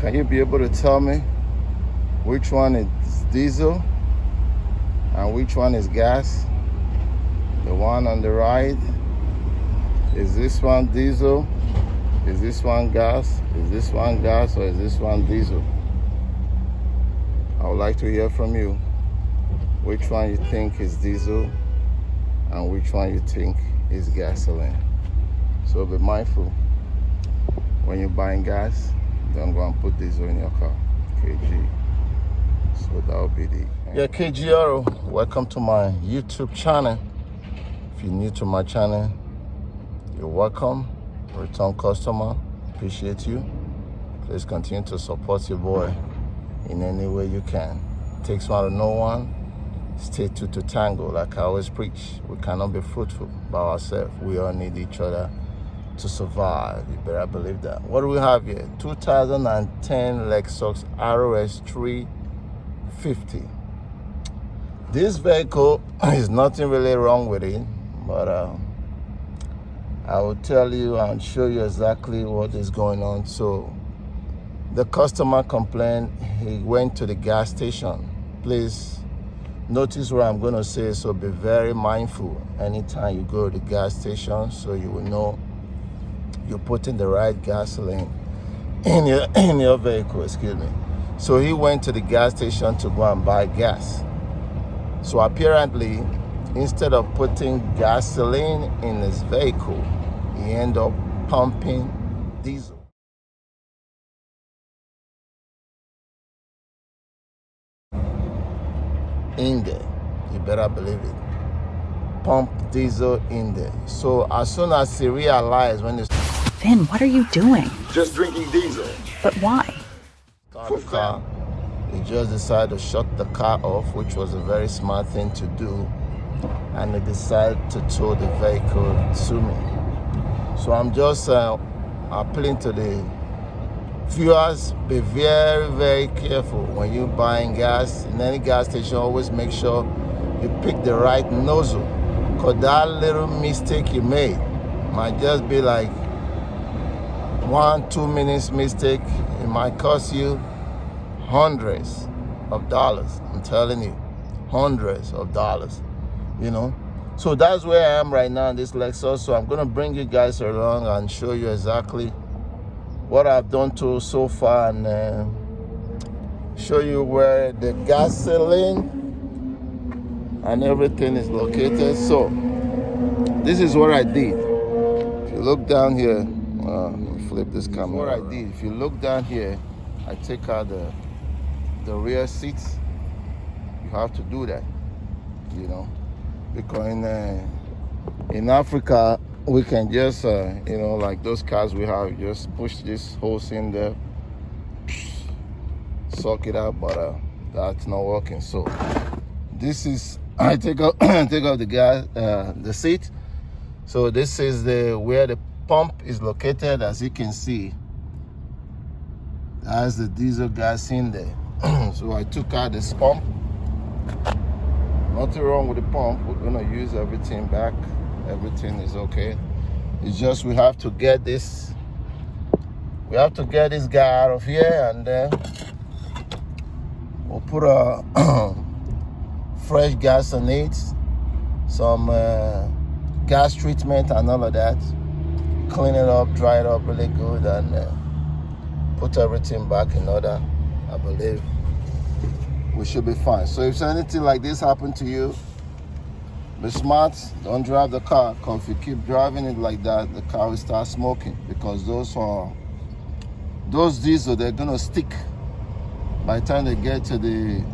Can you be able to tell me which one is diesel and which one is gas? The one on the right, is this one diesel? Is this one gas? Is this one gas or is this one diesel? I would like to hear from you. Which one you think is diesel and which one you think is gasoline. So be mindful when you're buying gas, don't go and put diesel in your car. KG. So that will be the... Yeah, KG, welcome to my YouTube channel. If you're new to my channel, you're welcome. Return customer, appreciate you. Please continue to support your boy in any way you can. Takes one to know one. Stay two to tango, like I always preach. We cannot be fruitful by ourselves. We all need each other to survive. You better believe that. What do we have here? 2010 Lexus RX 350. This vehicle is nothing really wrong with it, but I will tell you and show you exactly what is going on. So the customer complained he went to the gas station. Please notice what I'm going to say, so be very mindful anytime you go to the gas station, so you will know you're putting the right gasoline in your vehicle, excuse me. So he went to the gas station to go and buy gas. So apparently, instead of putting gasoline in his vehicle, he ended up pumping diesel. In there, you better believe it. Pump diesel in there. So as soon as he realized when it's... Finn, what are you doing? Just drinking diesel. But why? Start the car. He just decided to shut the car off, which was a very smart thing to do. And he decided to tow the vehicle to me. So I'm just appealing to the viewers, be very, very careful when you're buying gas. In any gas station, always make sure you pick the right nozzle. Because that little mistake you made might just be like 1-2 minutes mistake. It might cost you hundreds of dollars. I'm telling you, hundreds of dollars, you know. So that's where I am right now in this Lexus. So I'm going to bring you guys along and show you exactly what I've done to so far, and show you where the gasoline and everything is located. So this is what I did. If you look down here, let me flip this camera. What I did, if you look down here, I take out the rear seats. You have to do that, you know, because in Africa we can just you know, like those cars we have, just push this hose in there, suck it out, but that's not working. So this is, I take out the gas, the seat. So this is where the pump is located. As you can see, that's the diesel gas in there. So I took out this pump. Nothing wrong with the pump. We're gonna use everything back. Everything is okay. It's just we have to get this. We have to get this guy out of here, and then we'll put a fresh gas on it, some gas treatment and all of that. Clean it up, dry it up really good, and put everything back in order. I believe we should be fine. So if anything like this happen to you, be smart. Don't drive the car, because if you keep driving it like that, the car will start smoking, because those diesel, they're gonna stick by the time they get to the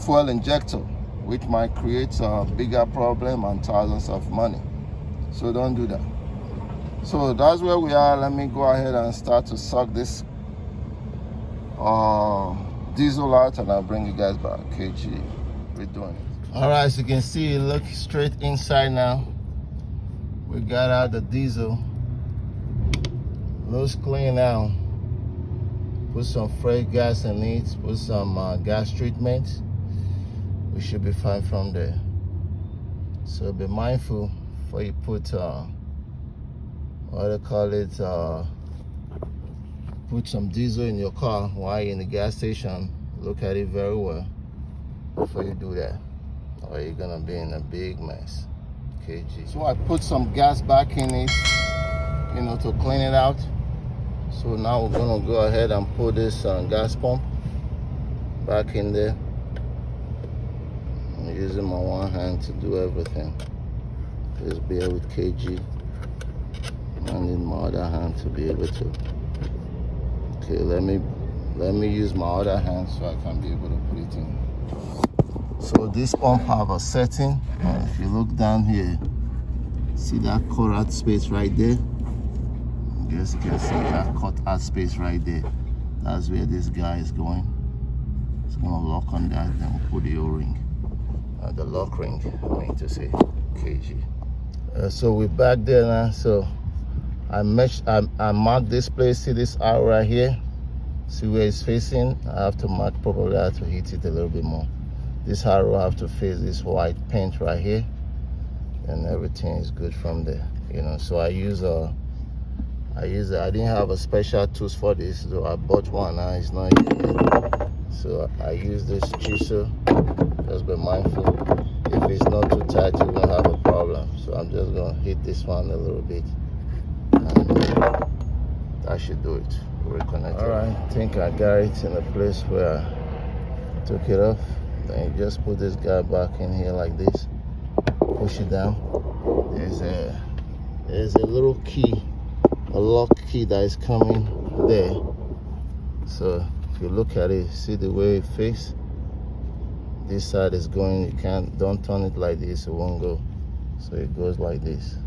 fuel injector, which might create a bigger problem and thousands of money. So don't do that. So that's where we are. Let me go ahead and start to suck this diesel out, and I'll bring you guys back. KG, we're doing it. All right, as you can see, look straight inside now. We got out the diesel. Looks clean now. Put some fresh gas in it, put some gas treatment. We should be fine from there. So be mindful before you put what they call it, put some diesel in your car while you're in the gas station, look at it very well before you do that, or you're gonna be in a big mess. KG. So I put some gas back in it, you know, to clean it out. So now we're gonna go ahead and put this gas pump back in there. I'm using my one hand to do everything. Just bear with KG. I need my other hand to be able to. Okay, let me use my other hand so I can be able to put it in. So this pump have a setting. If you look down here, see that cut out space right there? Yes, you can see that cut out space right there. That's where this guy is going. It's gonna lock on that, then we'll put the O-ring. The lock ring, I mean to say, KG. So we're back there now. So I marked this place. See this arrow right here? See where it's facing? I have to mark properly. I have to hit it a little bit more. This arrow have to face this white paint right here, and everything is good from there. You know, so I didn't have a special tools for this, so I bought one. Now it's not here. So I use this chisel. Just be mindful. If it's not too tight, you're gonna have a problem. So I'm just gonna hit this one a little bit, and that should do it. Reconnect. All right, I think I got it in a place where I took it off. Then you just put this guy back in here like this. Push it down. There's a little key, a lock key that is coming there. So if you look at it, see the way it faces. This side is going. You don't turn it like this. It won't go. So it goes like this.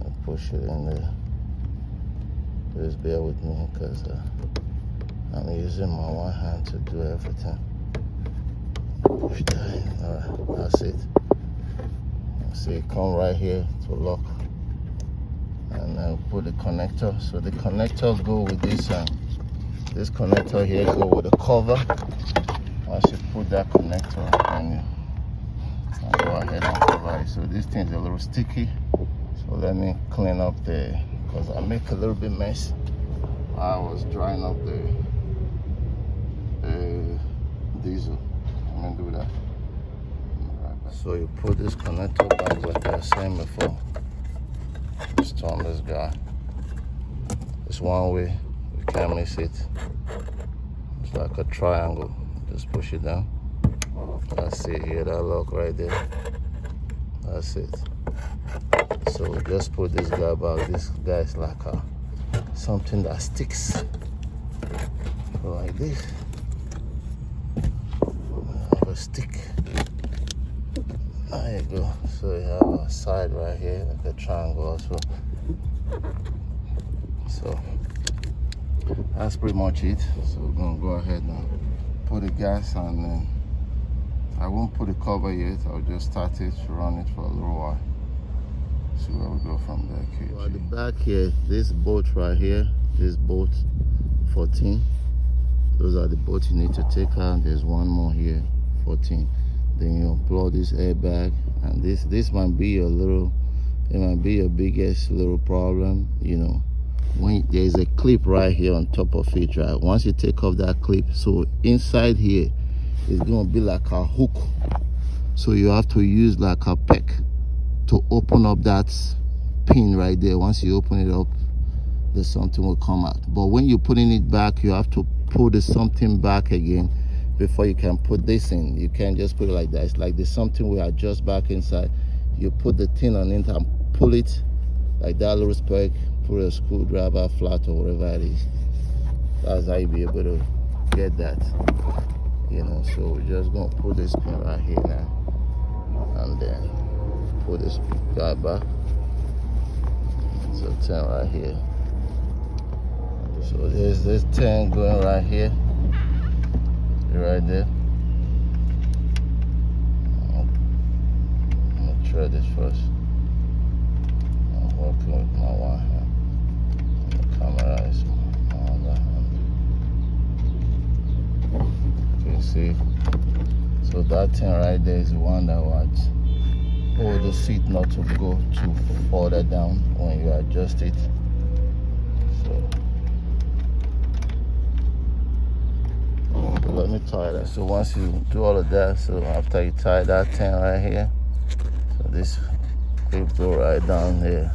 I push it in there. Just bear with me because I'm using my one hand to do everything. Push that in. All right, that's it. See it come right here to lock, and then put the connector. So the connectors go with this. This connector here go with the cover. Once you put that connector on, I'll go ahead and cover it. So this thing's a little sticky. So let me clean up because I make a little bit mess. I was drying up the diesel. I'm gonna do that. So you put this connector back like I was saying before. Just turn this guy. It's one way. You can't miss it. It's like a triangle. Just push it down. That's it. Here, that lock right there. That's it. So just put this guy back. This guy is like something that sticks. Go like this. Have a stick. There you go. So you have a side right here, like a triangle also. So that's pretty much it. So we're gonna go ahead now. Put the gas on, and I won't put the cover yet. I'll just start it, run it for a little while. See where we go from there. So at the back here, this bolt right here, this bolt 14. Those are the bolts you need to take out. There's one more here, 14. Then you plug this airbag, and this might be it might be your biggest little problem, you know. When there's a clip right here on top of it, right? Once you take off that clip, so inside here is gonna be like a hook. So you have to use like a peck to open up that pin right there. Once you open it up, there's something will come out. But when you're putting it back, you have to pull the something back again before you can put this in. You can't just put it like that. It's like there's something we adjust back inside. You put the tin on it and pull it like that little spec. Put a screwdriver, flat, or whatever it is. That's how you be able to get that. You know, so we're just gonna put this pin right here now, and then put this guy back. It's a 10 right here. So there's this 10 going right here, right there. I'm gonna try this first. I'm working with my one hand. The camera is my other hand. You can see. So that thing right there is the one that would hold the seat not to go too further down when you adjust it. So let me tie that. So once you do all of that, so after you tie that thing right here, so this clip go right down here.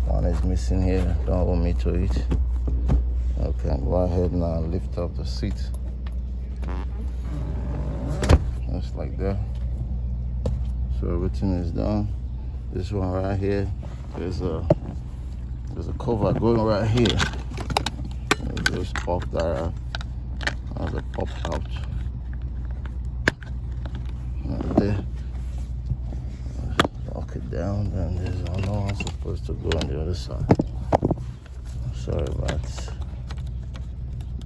One is missing here, don't hold me to it. Okay, go ahead now and lift up the seat. Just like that. So everything is done. This one right here, there's a cover going right here. Just pop that out. As a pop out. Right there. Lock it down, then there's another one supposed to go on the other side. Sorry about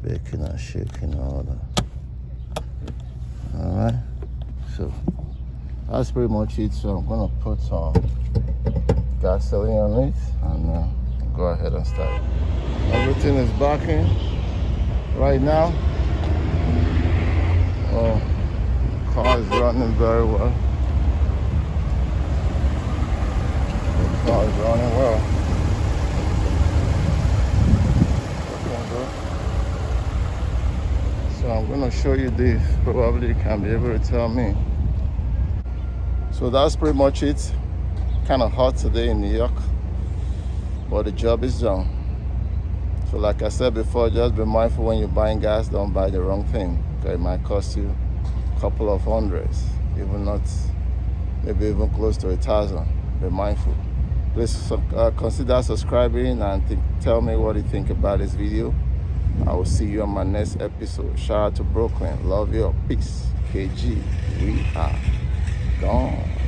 baking and shaking and all that. Alright, so that's pretty much it. So I'm gonna put some gasoline on it and go ahead and start it. Everything is back in right now. Oh, the car is running very well. The car is running well. So I'm going to show you this. Probably you can be able to tell me. So that's pretty much it. Kind of hot today in New York, but the job is done. So like I said before, just be mindful when you're buying gas, don't buy the wrong thing. Okay, it might cost you a couple of hundreds, even not, maybe even close to 1,000. Be mindful. Please consider subscribing and tell me what you think about this video. I will see you on my next episode. Shout out to Brooklyn. Love you. Peace. KG. We are gone.